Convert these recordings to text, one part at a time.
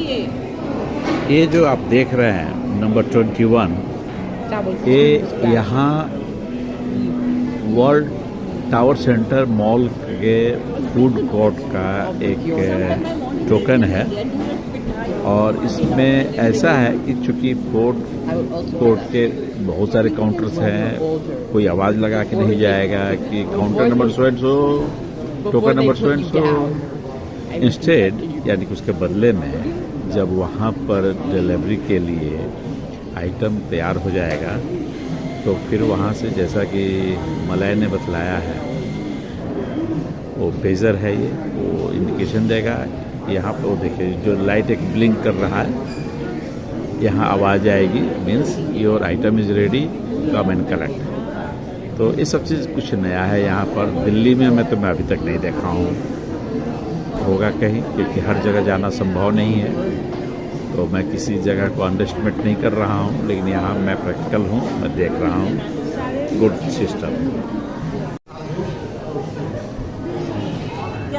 ये जो आप देख रहे हैं नंबर 21, ये यहाँ वर्ल्ड टावर सेंटर मॉल के फूड कोर्ट का एक टोकन है। और इसमें ऐसा है कि चूंकि फूड कोर्ट के बहुत सारे काउंटर्स हैं, कोई आवाज़ लगा के नहीं जाएगा कि counter number so and so, token number so and so. Instead यानी कि उसके बदले में जब वहाँ पर डिलीवरी के लिए आइटम तैयार हो जाएगा तो फिर वहाँ से, जैसा कि मलय ने बतलाया है, वो पेजर है, ये वो इंडिकेशन देगा। यहाँ पर वो देखिए जो लाइट एक ब्लिंक कर रहा है, यहाँ आवाज़ आएगी, means your item is ready, come and collect. तो ये सब चीज़ कुछ नया है यहाँ पर। दिल्ली में मैं अभी तक नहीं देखा हूँ, होगा कहीं, क्योंकि हर जगह जाना संभव नहीं है, तो मैं किसी जगह को अंडरएस्टिमेट नहीं कर रहा हूँ। लेकिन यहाँ मैं प्रैक्टिकल हूँ, मैं देख रहा हूँ गुड सिस्टम।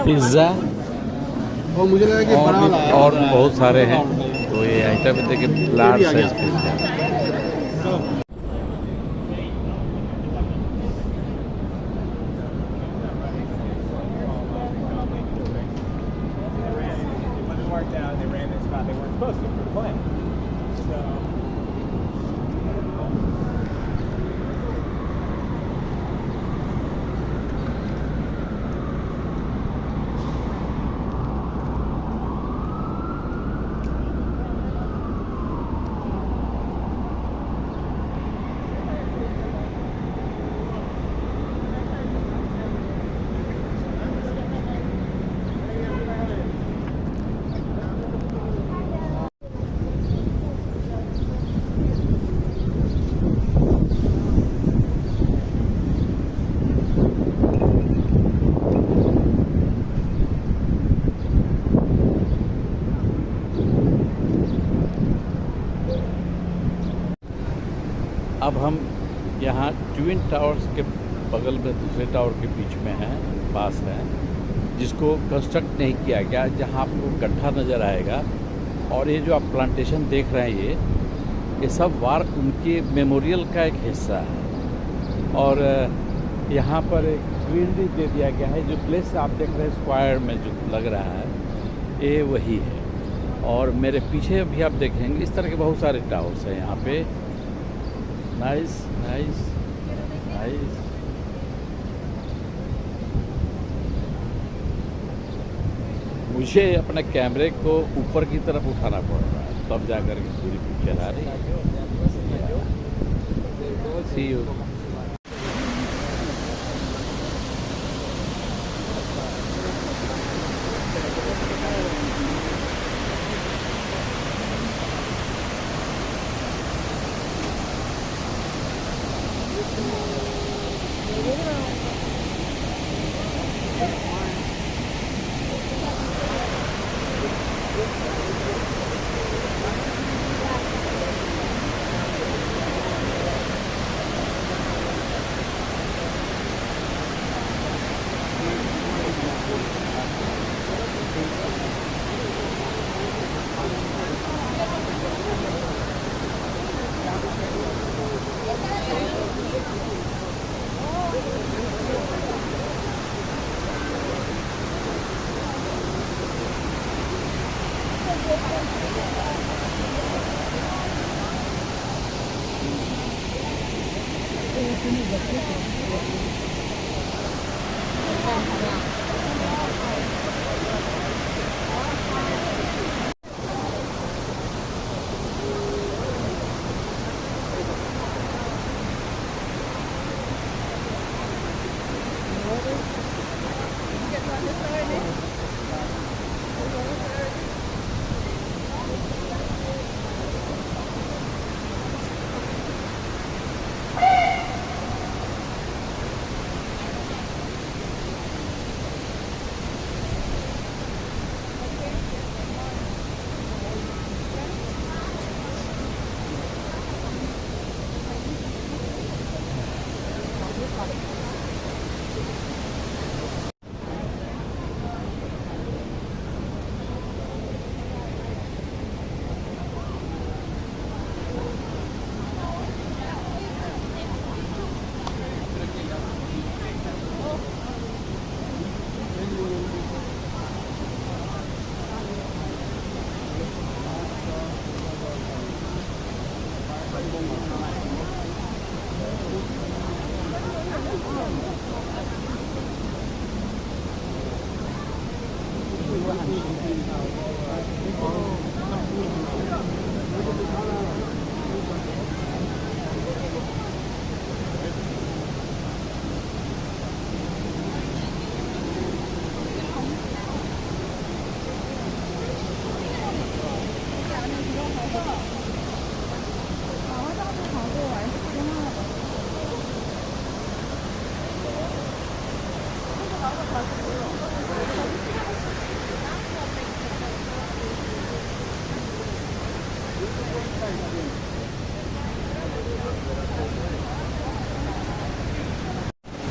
पिज़्ज़ा और मुझे लगा कि बड़ा वाला है और बहुत सारे हैं। तो ये आइटम देखिए, large size pizza. They ran this spot. They weren't supposed to for the plane. So. अब हम यहाँ ट्विन टावर्स के बगल में दूसरे टावर के बीच में हैं, पास है, जिसको कंस्ट्रक्ट नहीं किया गया, जहाँ आपको गड्ढा नज़र आएगा। और ये जो आप प्लांटेशन देख रहे हैं, ये सब वार उनके मेमोरियल का एक हिस्सा है। और यहाँ पर एक ग्रीनरी दे दिया गया है। जो प्लेस आप देख रहे हैं स्क्वायर में जो लग रहा है, ये वही है। और मेरे पीछे भी आप देखेंगे इस तरह के बहुत सारे टावर्स हैं यहाँ पे। Nice nice nice. मुझे अपने कैमरे को ऊपर की तरफ उठाना पड़ रहा है, तब जाकर के पूरी पिक्चर आ रही है। सी यू।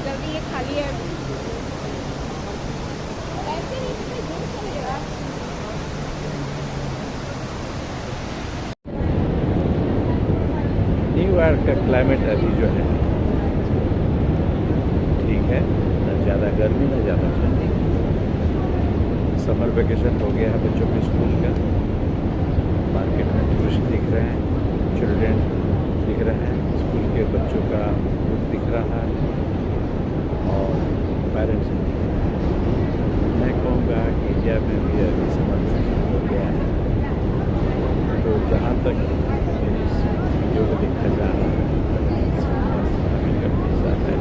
जल्दी ये खाली है। न्यूयॉर्क का क्लाइमेट अभी जो है ठीक है, न ज़्यादा गर्मी न ज़्यादा ठंडी। समर वेकेशन हो गया है बच्चों के स्कूल का। मार्केट में टूरिस्ट दिख रहे हैं, चिल्ड्रेन दिख रहे हैं, स्कूल के बच्चों का ग्रुप दिख रहा है और पेरेंट्स भी दिख रहे हैं। मैं कहूँगा कि इंडिया में भी अभी समर वेकेशन हो गया है। तो जहाँ तक मेरी इस वीडियो को देखा जा रहा है, अभी का पैसा है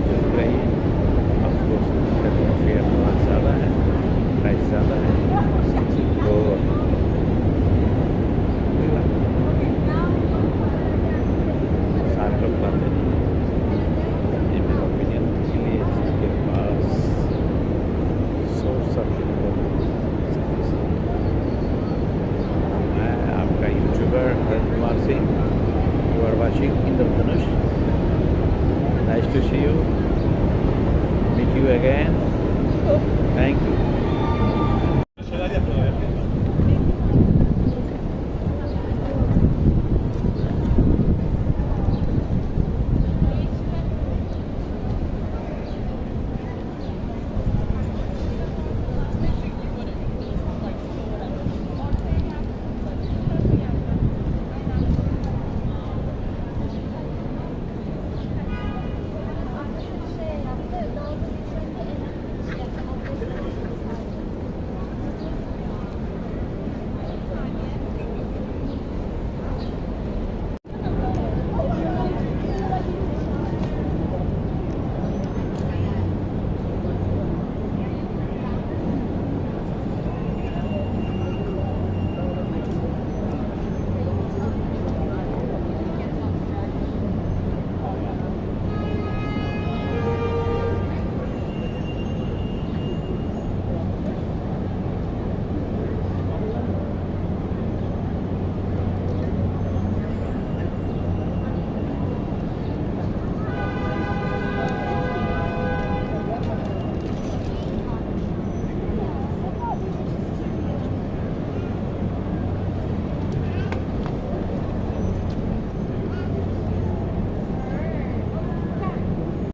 जरूर रहिए। ऑफकोर्स का फेयर थोड़ा ज़्यादा है, प्राइस ज़्यादा है, तो सारे लोग पाते नहीं। ये मेरा ओपिनियन के लिए जिसके पास सोर्स ऑफ इनकम। मैं आपका YouTuber Haran Kumar Singh. You are watching Indradhanush. Nice to see you, meet you again. Thank you.